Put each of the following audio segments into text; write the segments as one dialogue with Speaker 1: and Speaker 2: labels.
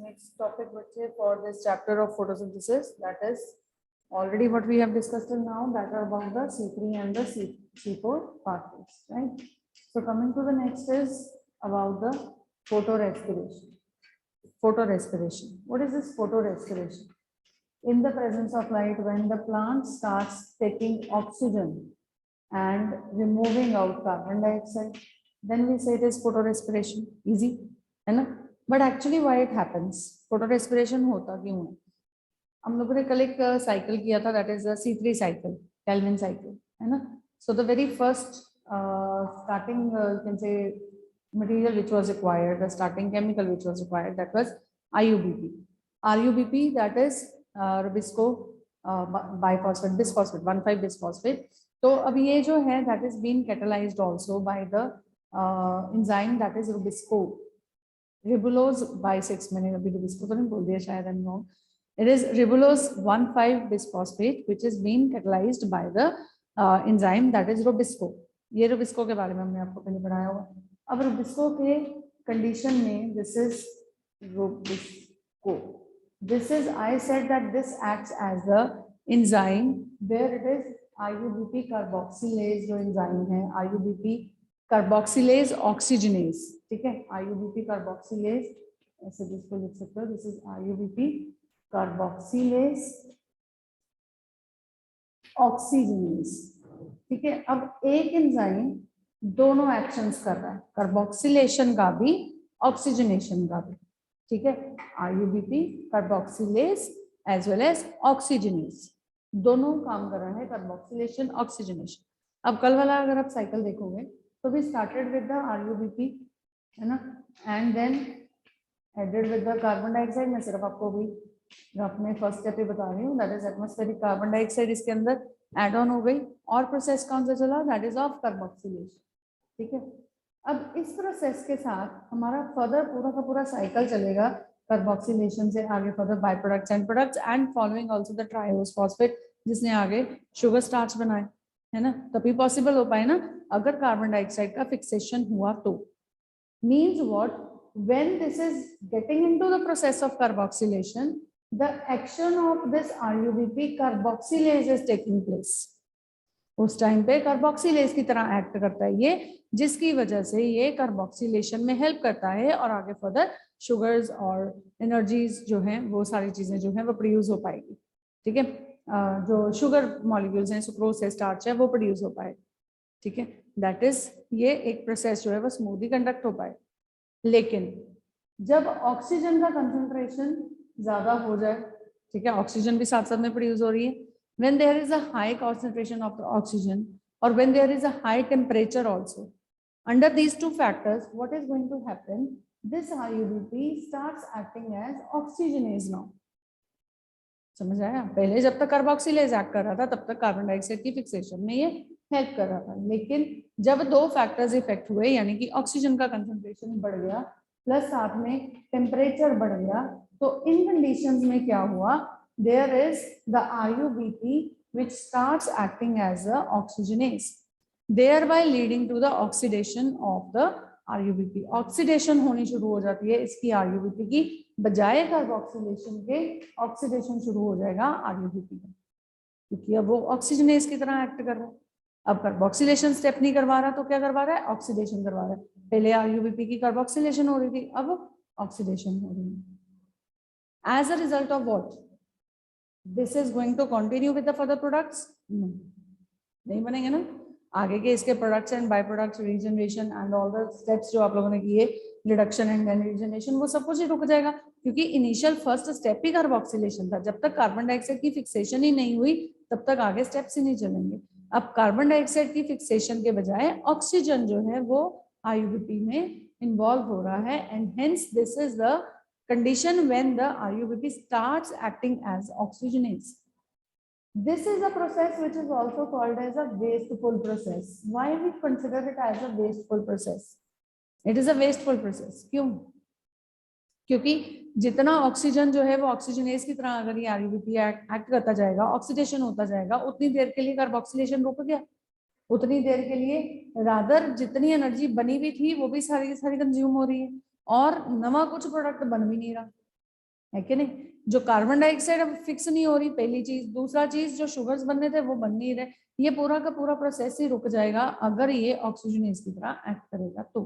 Speaker 1: next topic for this chapter of photosynthesis, that is already what we have discussed till now, that are about the C3 and the C4 pathways, right? So coming to the next is about the photorespiration. Photorespiration. What is this photorespiration? In the presence of light, when the plant starts taking oxygen and removing out carbon dioxide, then we say it is photorespiration. Easy, है ना? But actually why it happens? Photorespiration होता क्यों है? हम लोगों ने कल एक साइकिल किया था, that is the C3 cycle, Kelvin cycle, है ना? So the very first starting you can say material which was required, the starting chemical which was required, that was IUBP. RUBP, that is rubisco biphosphate bisphosphate 1,5 bisphosphate. तो अब ये जो है that is being catalyzed also by the enzyme that is rubisco ribulose by6, मैंने अभी rubisco तो नहीं बोल दिया शायद, I'm wrong. It is ribulose 1,5 bisphosphate which is being catalyzed by the enzyme that is rubisco. ये rubisco के बारे में हमने आपको पहले पढ़ाया हुआ. अब rubisco के condition में this is rubisco. This is, I said that this acts as the enzyme where it is IUBP carboxylase जो enzyme है, IUBP carboxylase oxygenase, ठीक है? IUBP carboxylase ऐसे जिसको लिख सकते हो, this is IUBP carboxylase oxygenase, ठीक है? अब एक एंजाइम दोनों एक्शंस कर रहा है, कार्बोक्सिलेशन का भी ऑक्सीजनेशन का भी, ठीक है? IUBP carboxylase as well as oxygenase दोनों काम कर रहा है, कार्बोक्सिलेशन ऑक्सीजनेशन. अब कल वाला अगर आप साइकिल देखोगे तो we started with the RUBP, है ना, and then added with the carbon dioxide. मैं सिर्फ आपको भी अपने फर्स्ट स्टेप पे बता रही हूँ, that is atmospheric carbon dioxide इसके अंदर एड ऑन हो गई, और प्रोसेस कौन सा चला, that is of carboxylation, ठीक है? अब इस प्रोसेस के साथ हमारा फर्दर पूरा का पूरा साइकिल चलेगा, कार्बोक्सिलेशन से आगे further by products and products and following also the triose phosphate जिसने आगे शुगर स्टार्च बनाए, है ना? तभी पॉसिबल हो पाए ना अगर कार्बन डाइऑक्साइड का फिक्सेशन हुआ तो. Means what, when this is getting into the process of carboxylation, the action of this RUBP carboxylase is taking place. उस टाइम पे कार्बोक्सिलेज की तरह एक्ट करता है ये, जिसकी वजह से ये कार्बोक्सिलेशन में हेल्प करता है और आगे फर्दर शुगर्स और एनर्जीज जो हैं वो सारी चीजें जो हैं वो प्रोड्यूस हो पाएगी, ठीक है? जो शुगर मॉलिक्यूल्स हैं, सुक्रोज है, स्टार्च है, वो प्रोड्यूस हो पाए, ठीक है? दैट इज ये एक प्रोसेस जो है वो स्मूथली कंडक्ट हो पाए. लेकिन जब ऑक्सीजन का कंसंट्रेशन ज्यादा हो जाए, ठीक है, ऑक्सीजन भी साथ साथ में प्रोड्यूस हो रही है, when there is a high concentration of the oxygen or when there is a high temperature also, under these two factors what is going to happen, this IUBP starts acting as oxygenase now. समझ आया? पहले जब तक carboxylase act कर रहा था तब तक कार्बन डाइऑक्साइड की फिक्सेशन में ये हेल्प कर रहा था, लेकिन जब दो फैक्टर्स इफेक्ट हुए यानी कि ऑक्सीजन का कंसंट्रेशन बढ़ गया प्लस साथ में टेम्परेचर बढ़ गया, तो इन कंडीशंस में क्या हुआ, there is the IUBP which starts acting as a oxygenase, thereby leading to the oxidation of the RUBP. Oxidation होनी शुरू हो जाती है इसकी RUBP की, बजाय कार्बोक्सिलेशन के ऑक्सीडेशन शुरू हो जाएगा RUBP का, क्योंकि अब वो ऑक्सीजनेस की तरह एक्ट कर रहा है. अब कार्बोक्सिलेशन स्टेप नहीं करवा रहा तो क्या करवा रहा है, ऑक्सीडेशन करवा रहा है. पहले RUBP की कार्बोक्सिलेशन हो रही थी, अब ऑक्सीडेशन हो रही है. As a result of what, this is going to continue with the further products? No, नहीं बनेंगे ना आगे के इसके products and by products, regeneration and all the steps जो आप लोगों ने किए, रिडक्शन एंड देन रीजनरेशन, वो सब कुछ ही रुक जाएगा, क्योंकि इनिशियल फर्स्ट स्टेप ही कार्बोक्सिलेशन था. जब तक कार्बन डाइऑक्साइड की फिक्सेशन ही नहीं हुई तब तक आगे स्टेप्स ही नहीं चलेंगे. अब कार्बन डाइऑक्साइड की फिक्सेशन के बजाय ऑक्सीजन जो है वो IUBP में इन्वॉल्व हो रहा है, and hence this is the condition when the RUBP starts acting as oxygenase. This is a process which is also called as a wasteful process. Why we consider it as a wasteful process? It is a wasteful process. क्यों? क्योंकि जितना oxygen जो है वो oxygenase की तरह अगर ये RUBP एक्ट करता जाएगा, ऑक्सीडेशन होता जाएगा, उतनी देर के लिए कार्बोक्सिलेशन रुक गया, उतनी देर के लिए रादर जितनी एनर्जी बनी हुई थी वो भी सारी की सारी कंज्यूम हो रही है और नवा कुछ प्रोडक्ट बन भी नहीं रहा. है कि नहीं। जो कार्बन डाइऑक्साइड अब फिक्स नहीं हो रही, पहली चीज। दूसरा चीज, जो शुगर्स बनने थे वो बन नहीं रहे। ये पूरा का पूरा प्रोसेस ही रुक जाएगा अगर ये ऑक्सीजनेज की तरह एक्ट करेगा तो,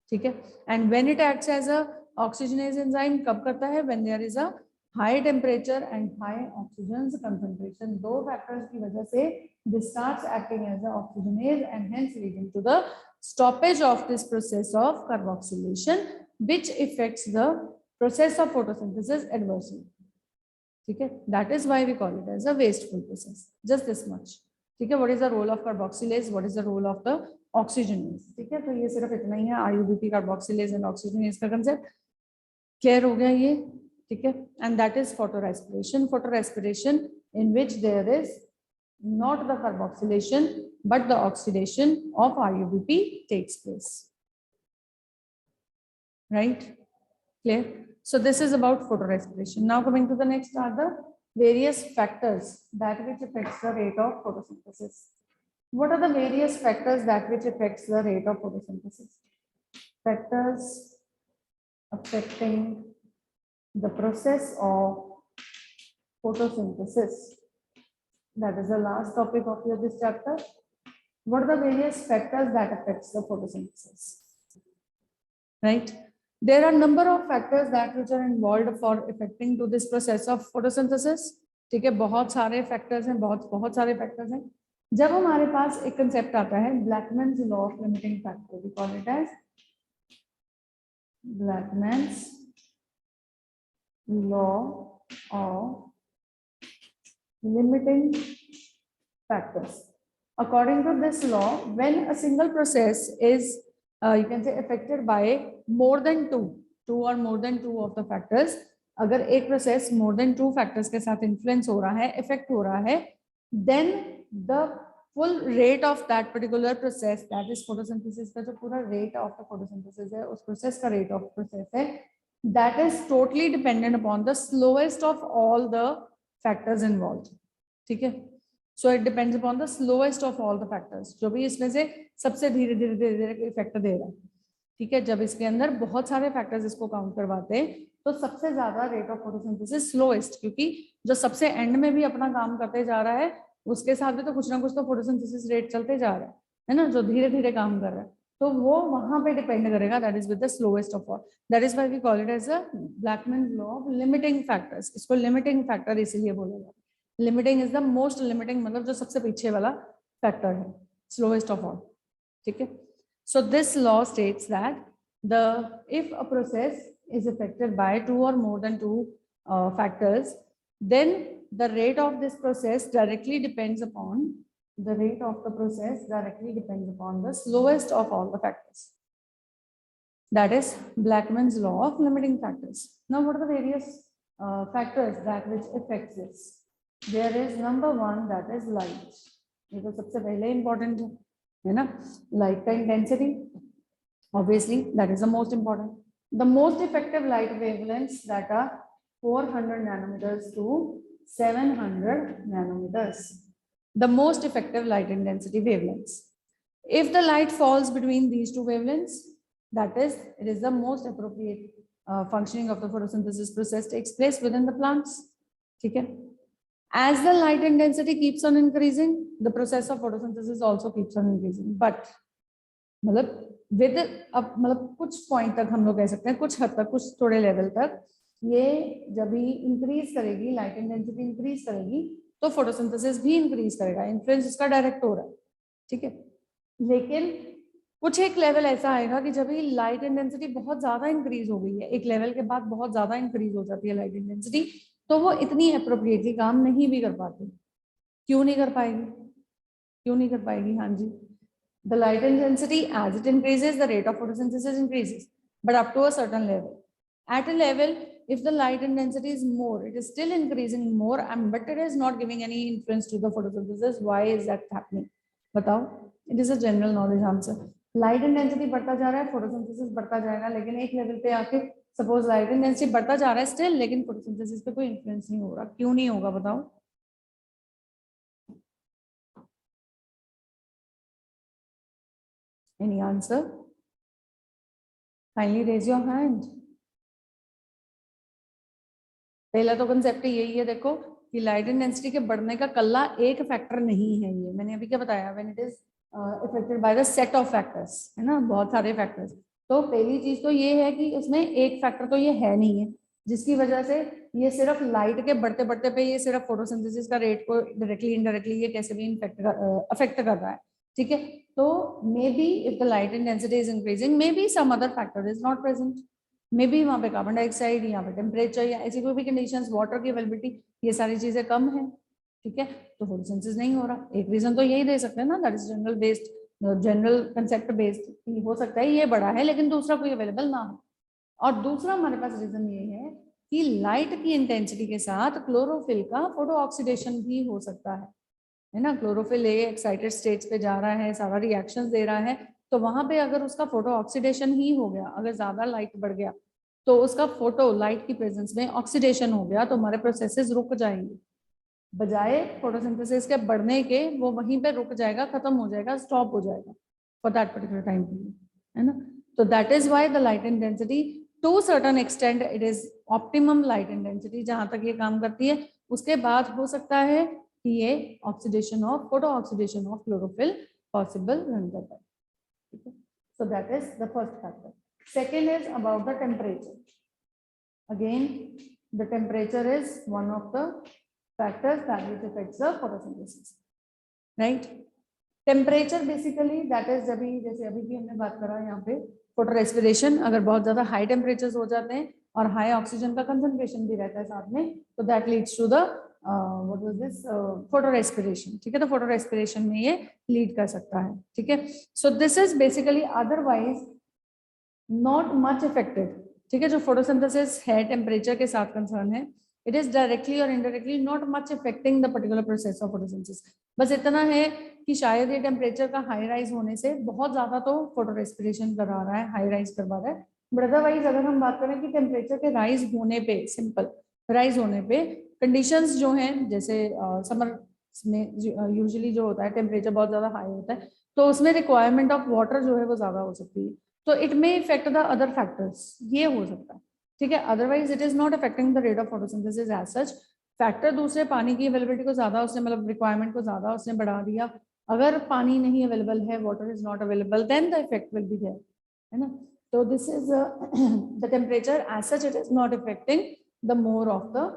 Speaker 1: ठीक है। And when it acts as a oxygenase enzyme, कब करता है? When there is a high temperature and high oxygen concentration. दो फैक्टर्स की वजह से this starts acting as an oxygenase and hence leading to the stoppage of this process of carboxylation, which affects the process of photosynthesis adversely. ठीक है, that is why we call it as a wasteful process. Just this much. ठीक है, what is the role of carboxylase, what is the role of the oxygenase? ठीक है, तो ये सिर्फ इतना ही है, IUPAC, carboxylase and oxygenase का concept क्लियर हो गया ये, ठीक है। And that is photorespiration. Photorespiration in which there is not the carboxylation but the oxidation of IUPAC takes place, right? Clear? So this is about photorespiration. Now coming to the next are the various factors that which affects the rate of photosynthesis. What are the various factors that which affects the rate of photosynthesis? Factors affecting the process of photosynthesis. That is the last topic of this chapter. What are the various factors that affects the photosynthesis? Right? There are number of factors that which are involved for affecting to this process of photosynthesis. ठीक है, बहुत सारे factors हैं, बहुत सारे factors हैं। जब हमारे पास एक concept आता है Blackman's law of limiting factor, we call it as Blackman's law of limiting factors. According to this law, when a single process is you can say affected by more than two or more than two of the factors, अगर एक process more than two factors के साथ influence हो रहा है, affect हो रहा है, then the full rate of that particular process, that is photosynthesis का जो पूरा rate of the photosynthesis है, उस process का rate of process है, that is totally dependent upon the slowest of all the factors involved. ठीक है, so it depends upon the slowest of all the factors, जो भी इसमें से सबसे धीरे धीरे इफेक्ट दे रहा है। ठीक है, जब इसके अंदर बहुत सारे फैक्टर्स इसको काउंट करवाते हैं तो सबसे ज्यादा रेट ऑफ फोटोसिंथेसिस स्लोएस्ट, क्योंकि जो सबसे एंड में भी अपना काम करते जा रहा है उसके साथ भी तो कुछ ना कुछ तो फोटोसिंथेसिस रेट चलते जा रहा है ना, जो धीरे धीरे काम कर रहा है, तो वो वहां पे डिपेंड करेगा, that is with the slowest of all. That is why we call it as a Blackman law of limiting factors. इसको लिमिटिंग फैक्टर इसीलिए बोला जाता है। Limiting is the most limiting, मतलब जो सबसे पीछे वाला फैक्टर है, स्लोएस्ट ऑफ ऑल। ठीक है, so this law states that the if a process is affected by two or more than two factors, then the rate of this process directly depends upon the slowest of all the factors. That is Blackman's law of limiting factors. Now what are the various factors that which affects this? There is number one, that is light. ये तो सबसे पहले important है ना, light का intensity. Obviously, that is the most important. The most effective light wavelengths that are 400 nanometers to 700 nanometers. The most effective light intensity wavelengths. If the light falls between these two wavelengths, that is, it is the most appropriate functioning of the photosynthesis process takes place within the plants. Okay? As the light intensity keeps on increasing, the process of photosynthesis also keeps on increasing. But मतलब with अब मतलब कुछ point तक हम लोग कह सकते हैं, कुछ हद तक, कुछ थोड़े लेवल तक ये जब भी इंक्रीज करेगी, लाइट इंटेंसिटी इंक्रीज करेगी, तो फोटोसिंथेसिस भी इंक्रीज करेगा, इन्फ्लुएंस इसका डायरेक्ट हो रहा है। ठीक है, लेकिन कुछ एक लेवल ऐसा आएगा कि जब भी लाइट इंटेंसिटी बहुत ज्यादा इंक्रीज हो गई है, एक लेवल के बाद बहुत ज्यादा इंक्रीज हो जाती है लाइट इंटेंसिटी, तो वो इतनी अप्रोप्रिएटली काम नहीं भी कर पाती। क्यों नहीं कर पाएगी? क्यों नहीं कर पाएगी? हाँ जी, the light intensity as it increases, the rate of photosynthesis increases, but up to a certain level. At a level, if the light intensity is more, it is still increasing more, but it is not giving any influence to the photosynthesis. Why is that happening? बताओ, it is a general knowledge answer. Light intensity बढ़ता जा रहा है, photosynthesis बढ़ता जाएगा, लेकिन एक level पे आके suppose light intensity बढ़ता जा रहा है still, लेकिन photosynthesis पे कोई influence नहीं हो रहा। क्यों नहीं होगा बताओ? Any answer? Kindly raise your hand. पहला तो कंसेप्ट यही है, देखो कि लाइट इंटेंसिटी के बढ़ने का कल्ला एक फैक्टर नहीं है। ये मैंने अभी क्या बताया, when it is affected by the set of factors, है ना, बहुत सारे फैक्टर्स। तो पहली चीज तो ये है कि उसमें एक फैक्टर तो ये है नहीं है, जिसकी वजह से ये सिर्फ लाइट के बढ़ते बढ़ते पे ये सिर्फ फोटोसिंथेसिस का रेट को डायरेक्टली इनडायरेक्टली ये कैसे भी अफेक्ट कर रहा है, ठीक है। तो may be if the light intensity is increasing, may be some other factor is not present, may be वहाँ पे कार्बन डाइऑक्साइड, यहाँ पे टेम्परेचर या ऐसी कोई भी कंडीशंस, वाटर की अवेलेबिलिटी, ये सारी चीजें कम है, ठीक है, तो फोटोसिंथेसिस नहीं हो रहा। एक रीजन तो यही दे सकते हैं ना, that is general based, general concept based हो सकता है ये बड़ा है लेकिन दूसरा कोई अवेलेबल ना हो। और दूसरा हमारे पास रीजन ये है कि लाइट की इंटेंसिटी के साथ क्लोरोफिल का फोटो ऑक्सीडेशन भी हो सकता है ना। क्लोरोफिल ए एक्साइटेड स्टेट्स पे जा रहा है, सारा रिएक्शंस दे रहा है, तो वहां पे अगर उसका फोटो ऑक्सीडेशन ही हो गया, अगर ज्यादा लाइट बढ़ गया तो उसका फोटो लाइट की प्रेजेंस में ऑक्सीडेशन हो गया, तो हमारे प्रोसेसेस रुक जाएंगे, बजाय फोटोसिंथेसिस के बढ़ने के वो वहीं पे रुक जाएगा, खत्म हो जाएगा, स्टॉप हो जाएगा for that particular time period, है ना। तो that is why the light intensity to certain extend it is optimum light intensity, जहां तक ये काम करती है। उसके बाद हो सकता है कि ये oxidation of photo oxidation of chlorophyll possible run करता है, ठीक है। So that is the first factor. Second is about the temperature. Again the temperature is one of the factors that which affects the photosynthesis, right? Temperature basically that is जब जैसे अभी भी हमने बात करा यहाँ पे फोटो रेस्पिरेशन, अगर बहुत ज्यादा हाई टेम्परेचर्स हो जाते हैं और हाई ऑक्सीजन का कंसंट्रेशन भी रहता है साथ में, तो that leads to the what was this photo respiration, ठीक है। तो फोटो रेस्पिरेशन में ये लीड कर सकता है, ठीक है। So this is basically otherwise not much affected, ठीक है। जो फोटोसिंथेसिस है टेम्परेचर के साथ कंसर्न है, it is directly or indirectly not much affecting the particular process of photosynthesis। बस इतना है कि शायद ये टेम्परेचर का हाई राइज होने से बहुत ज्यादा तो फोटो रेस्पिरेशन करा रहा है, हाई राइज करवा रहा है, बट अदरवाइज अगर हम बात करें कि टेम्परेचर के राइज होने पे, सिंपल राइज होने पे कंडीशंस जो हैं, जैसे समर में यूजुअली जो होता है टेम्परेचर बहुत ज्यादा हाई होता है, तो उसमें रिक्वायरमेंट ऑफ वाटर जो है वो ज्यादा हो सकती है, तो it may effect the other factors, ये हो सकता है, ठीक है। Otherwise it is not affecting the rate of photosynthesis as such. Factor दूसरे, पानी की अवेलेबिलिटी को ज्यादा उसने, मतलब रिक्वायरमेंट को ज्यादा उसने बढ़ा दिया। अगर पानी नहीं अवेलेबल है, water is not available, then the effect will be there, है ना। तो this is the temperature as such, it is not affecting the more of the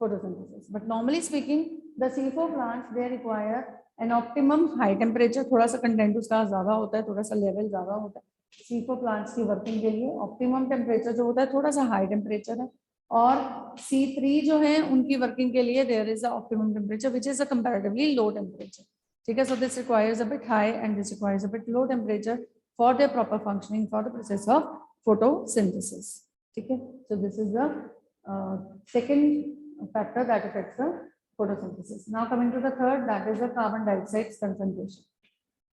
Speaker 1: photosynthesis, but normally speaking the C4 plants they require an optimum high temperature, थोड़ा सा content उसका ज्यादा होता है, थोड़ा सा लेवल ज्यादा होता है C4 प्लांट्स की वर्किंग के लिए। ऑप्टिमम टेम्परेचर जो होता है थोड़ा सा हाई टेम्परेचर है, और C3 जो है उनकी वर्किंग के लिए there is a optimum temperature which is a comparatively low temperature, ठीक है। So this requires a bit high and this requires a bit low temperature for their proper functioning for the process of photosynthesis, ठीक है। So this is the second factor that affects the photosynthesis. Now coming to the third, that is the carbon dioxide concentration.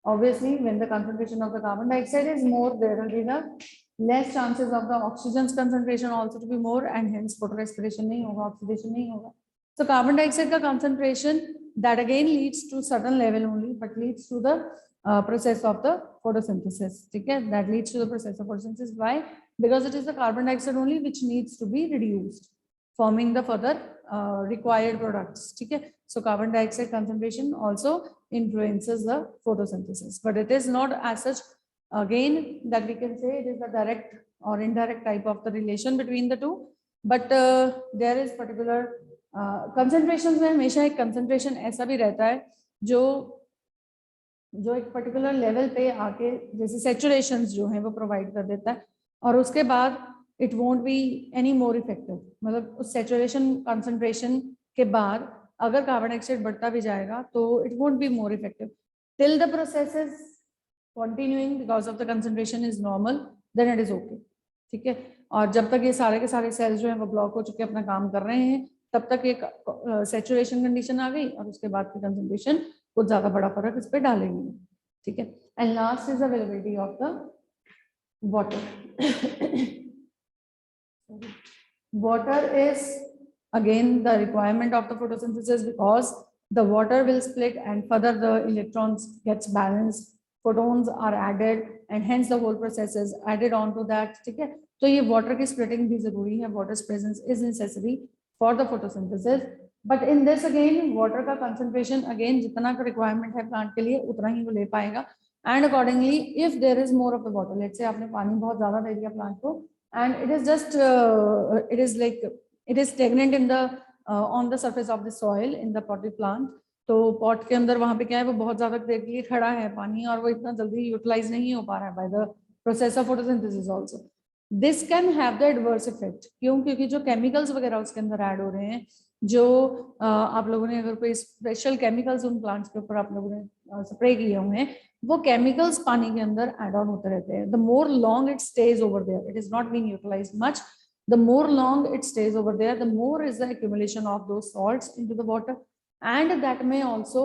Speaker 1: Obviously, when the concentration of the carbon dioxide is more, there will be the less chances of the oxygen's concentration also to be more, and hence photorespiration nahi hoga, oxidation nahi hoga. So carbon dioxide ka concentration that again leads to certain level only, but leads to the process of the photosynthesis, okay? That leads to the process of photosynthesis. Why? Because it is the carbon dioxide only which needs to be reduced, forming the further required products, ठीक है। So carbon dioxide concentration also influences the photosynthesis, but it is not as such again that we can say it is a direct or indirect type of the relation between the two, but there is particular concentrations में हमेशा एक concentration ऐसा भी रहता है जो एक particular level पे आके जैसे saturations जो है वो provide कर देता है, और उसके बाद it won't be any more effective, मतलब उस saturation concentration के बाद अगर कार्बन डाइऑक्साइड बढ़ता भी जाएगा तो it won't be more effective till the process is continuing because of the concentration is normal, then it is okay, ठीक है। और जब तक ये सारे के सारे सेल्स जो हैं वो ब्लॉक हो चुके अपना काम कर रहे हैं, तब तक एक saturation कंडीशन आ गई, और उसके बाद की कंसंट्रेशन कुछ ज्यादा बड़ा फर्क इस पे डालेंगे, ठीक है। And last is availability of the water. Water is again the requirement of the photosynthesis, because the water will split and further the electrons gets balanced, photons are added, and hence the whole process is added on to that. ठीक है, तो ये water की splitting भी जरूरी है, water's presence is necessary for the photosynthesis. But in this again water का concentration again जितना का requirement है plant के लिए उतना ही वो ले पाएगा. And accordingly, if there is more of the water, let's say आपने पानी बहुत ज़्यादा दे दिया plant को, and it is just it is stagnant in the on the surface of the soil in the potted plant. तो pot के अंदर वहां पे क्या है, वो बहुत ज्यादा देर के लिए खड़ा है पानी, और वो इतना जल्दी यूटिलाइज नहीं हो पा रहा है by the process of photosynthesis also. This can have the adverse effect. क्यों? क्योंकि जो केमिकल्स वगैरह उसके अंदर ऐड हो रहे हैं, जो आप लोगों ने अगर कोई स्पेशल केमिकल्स उन प्लांट्स के ऊपर आप लोगों ने स्प्रे किए हुए हैं, वो केमिकल्स पानी के अंदर ऐड ऑन होते रहते हैं. The more long it stays over there, it is not being utilized much. The more long it stays over there, the more is the accumulation of those salts into the water, and that may also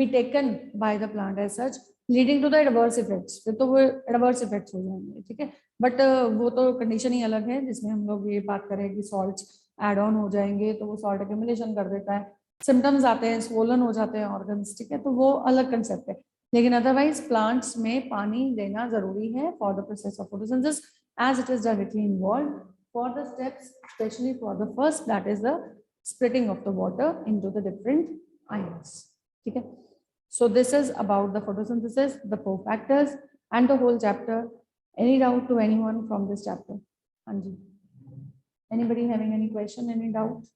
Speaker 1: be taken by the plant as such, leading to the adverse effects. फिर तो वो adverse effects हो जाएंगे, ठीक है. But वो तो condition ही अलग है जिसमें हम लोग ये बात करें कि salts add on हो जाएंगे तो वो salt accumulation कर देता है, symptoms आते हैं, swollen हो जाते हैं organs, ठीक है, तो वो अलग concept है. लेकिन अदरवाइज प्लांट्स में पानी देना जरूरी है for the process of photosynthesis, as it is directly involved for the steps, especially for the first, that is the splitting of the water into the different ions. Okay, so this is about the photosynthesis, the 4 factors and the whole chapter. Any doubt to anyone from this chapter? Anji, anybody having any question, any doubt?